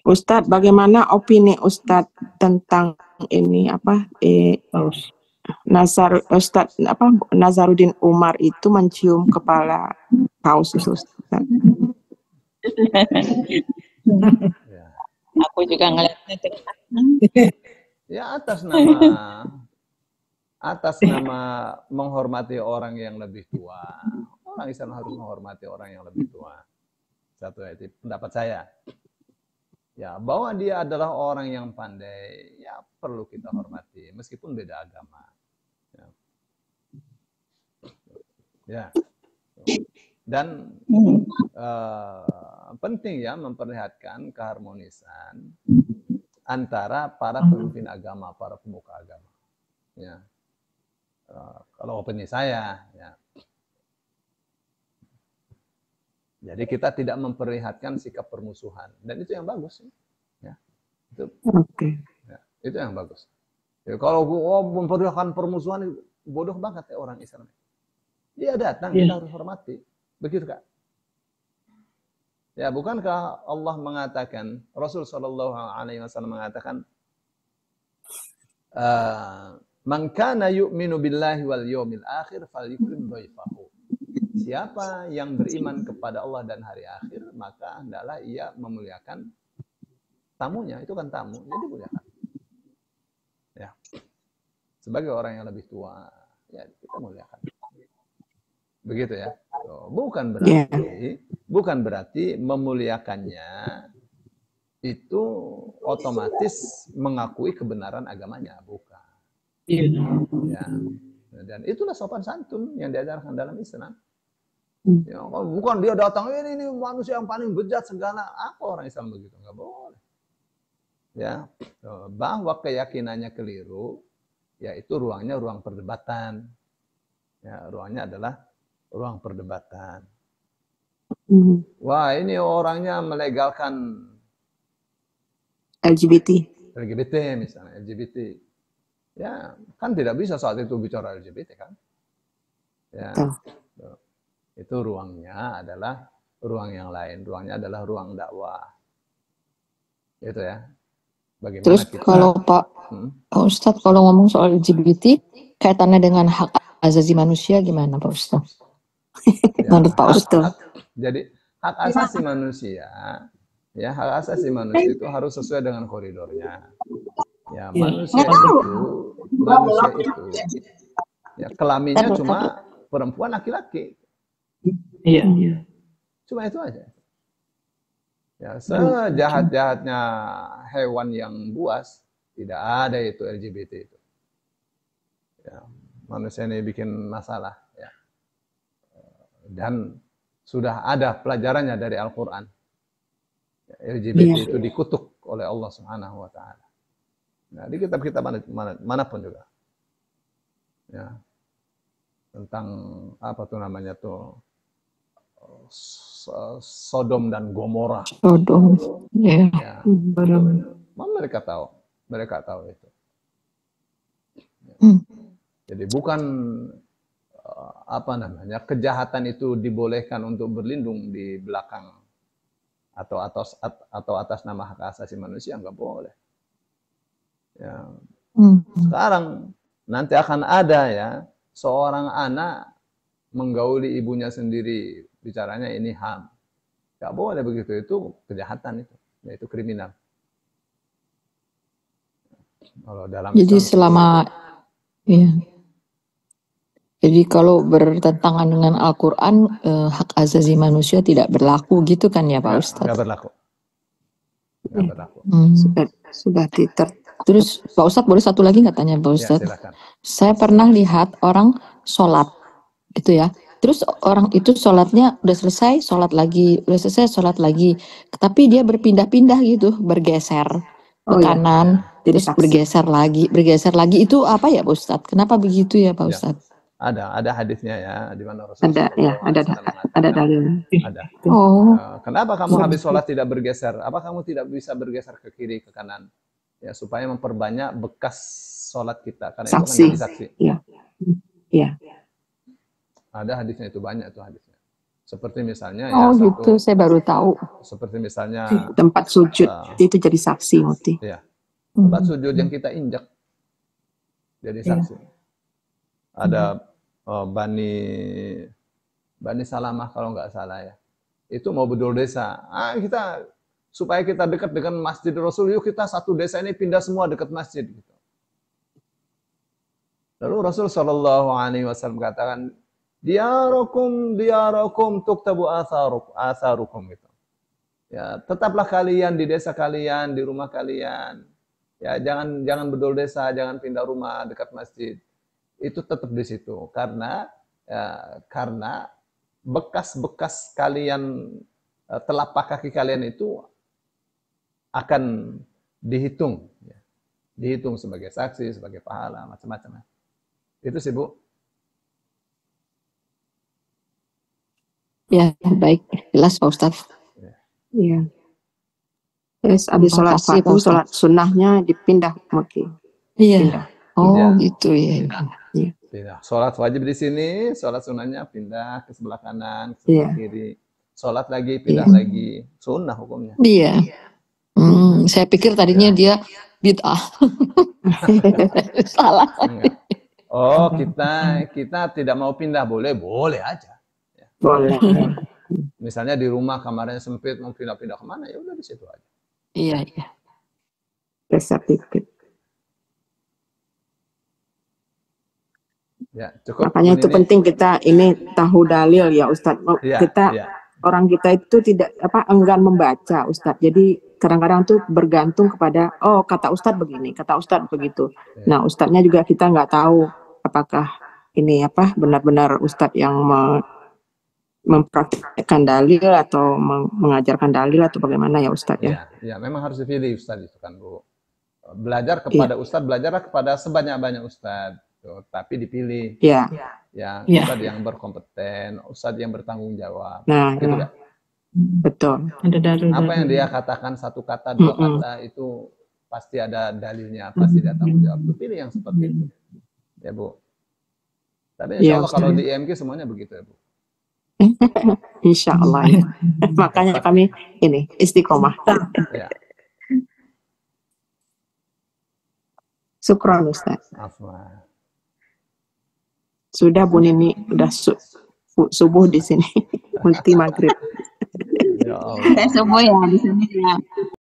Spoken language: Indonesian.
Ustadz, bagaimana opini Ustadz tentang ini Nazaruddin Umar itu mencium kepala paus itu, Ustadz? Ya. Aku juga ngeliatnya Ya atas nama menghormati orang yang lebih tua. Orang Islam harus menghormati orang yang lebih tua. Satu itu pendapat saya. Ya, bahwa dia adalah orang yang pandai, ya perlu kita hormati meskipun beda agama. Ya. Dan penting ya memperlihatkan keharmonisan antara para pemimpin agama, para pemuka agama. Ya. Kalau opini saya, ya. Jadi kita tidak memperlihatkan sikap permusuhan, dan itu yang bagus, ya. Itu, ya, itu yang bagus. Ya, kalau memperlihatkan permusuhan, bodoh banget ya orang Islam. Dia datang, kita harus hormati, begitu Kak. Ya, bukankah Allah mengatakan, Rasul Shallallahu Alaihi Wasallam mengatakan, "Man kana yu'minu billahi wal yawmil akhir falyukrim dhaifahu." Siapa yang beriman kepada Allah dan hari akhir, maka hendaklah ia memuliakan tamunya. Itu kan tamu, jadi muliakan. Ya. Sebagai orang yang lebih tua, ya kita muliakan. Begitu ya. Bukan berarti memuliakannya itu otomatis mengakui kebenaran agamanya, bukan. Ya. Dan itulah sopan santun yang diajarkan dalam Islam. Ya, bukan dia datang ini manusia yang paling bejat segala. Apa orang Islam begitu? Enggak boleh. Ya, bahwa keyakinannya keliru, yaitu ruangnya ruang perdebatan. Ya, ruangnya adalah ruang perdebatan. Wah, ini orangnya melegalkan LGBT misalnya, LGBT. Ya, kan tidak bisa saat itu bicara LGBT kan? Ya. Itu ruangnya adalah ruang yang lain. Ruangnya adalah ruang dakwah. Itu ya. Bagaimana terus kita, kalau Pak Ustadz, kalau ngomong soal LGBT, kaitannya dengan hak asasi manusia gimana Pak Ustadz? Ya, menurut Pak Ustadz. Jadi hak asasi manusia, ya hak asasi manusia itu harus sesuai dengan koridornya. Ya, manusia itu, ya kelaminnya cuma perempuan laki-laki. Iya. Cuma itu aja. Ya, sejahat-jahatnya hewan yang buas, tidak ada itu LGBT itu. Ya, manusia ini bikin masalah. Ya. Dan sudah ada pelajarannya dari Al-Quran. Ya, LGBT itu dikutuk oleh Allah Subhanahu Wa Taala. Nah, di kitab-kitab manapun juga. Ya. Tentang apa tuh namanya tuh, Sodom dan Gomora. Ya. Mereka tahu itu. Jadi bukan apa namanya, kejahatan itu dibolehkan untuk berlindung di belakang atau atas nama hak asasi manusia, nggak boleh. Ya. Sekarang nanti akan ada ya seorang anak menggauli ibunya sendiri, bicaranya ini HAM. Nggak boleh begitu, itu kejahatan itu, yaitu kriminal. Kalau dalam jadi Islam, selama jadi kalau bertentangan dengan Al-Quran, hak asasi manusia tidak berlaku gitu kan ya Pak Ustadz? Nggak berlaku. Sudah Terus Pak Ustadz boleh satu lagi nggak tanya Pak Ustadz? Ya, saya pernah lihat orang sholat gitu ya. Terus orang itu sholatnya udah selesai, sholat lagi, tapi dia berpindah-pindah gitu, bergeser ke kanan, terus bergeser lagi. Itu apa ya Pak Ustadz? Kenapa begitu ya Pak Ustadz? Ada hadisnya ya, di mana Rasulullah ada dalilnya. Ada. Kenapa kamu habis sholat tidak bergeser? Apa kamu tidak bisa bergeser ke kiri, ke kanan? Ya, supaya memperbanyak bekas sholat kita, karena itu kan jadi saksi. Iya. Ada hadisnya, itu banyak tuh hadisnya. Seperti misalnya Oh ya gitu, saya baru tahu. seperti misalnya Tempat sujud itu jadi saksi, Muti. ya, tempat Hmm. sujud yang kita injak jadi Iya. saksi. Ada Bani Salamah kalau nggak salah ya. Itu mau bedol desa. Kita supaya kita dekat dengan Masjid Rasul, yuk kita satu desa ini pindah semua dekat masjid gitu. Lalu Rasul Shallallahu Alaihi Wasallam katakan, diarakum tuktabu atharukum gitu. Ya, tetaplah kalian di desa kalian, di rumah kalian. Ya, jangan bedol desa, jangan pindah rumah dekat masjid. Itu tetap di situ karena bekas-bekas kalian, telapak kaki kalian itu akan dihitung, ya. Dihitung sebagai saksi, sebagai pahala, macam-macam. Itu sih, Bu. Ya, baik. Jelas Pak Ustadz. Iya. Terus habis sholat Makasih, Pak fardu, Ustadz. sholat sunnahnya dipindah, Muti. Iya. Pindah. Oh Ya. gitu ya. Pindah. Sholat wajib di sini, sholat sunnahnya pindah ke sebelah kanan, ke sebelah kiri. Sholat lagi, pindah lagi. Sunnah hukumnya. Iya. Saya pikir tadinya dia bid'ah. Salah. Enggak. Oh, kita tidak mau pindah, boleh aja. Boleh. Misalnya di rumah kamarnya sempit, mau pindah-pindah kemana, ya udah di situ aja. Iya. Sertifikat. Ya, cukup. Makanya itu ini. penting kita ini tahu dalil ya Ustadz. Ya, Kita ya. orang kita itu tidak enggan membaca Ustadz. Jadi kadang-kadang tuh bergantung kepada kata Ustadz begini, kata Ustadz begitu. Ya. Nah Ustadznya juga kita nggak tahu apakah ini benar-benar Ustadz yang mempraktikkan dalil atau mengajarkan dalil atau bagaimana ya Ustadz ya. Ya, memang harus dipilih Ustadz itu kan, Bu. Belajar kepada Ustadz, belajarlah kepada sebanyak-banyak Ustadz. Tuh, tapi dipilih yang Ustadz yang berkompeten, Ustadz yang bertanggung jawab. Nah, gitu kan? Betul. Apa yang dia katakan satu kata, dua kata itu pasti ada dalilnya, pasti ada tanggung jawab. Itu pilih yang seperti itu, ya Bu. Tapi insya Allah kalau di IMK semuanya begitu ya Bu. Insya Allah ya. Makanya kami ini istiqomah. Ya. Syukron Ustaz. Afwan. Sudah Bu Nini udah subuh di sini. Multi maghrib. Ya Allah. Subuh ya di sini ya.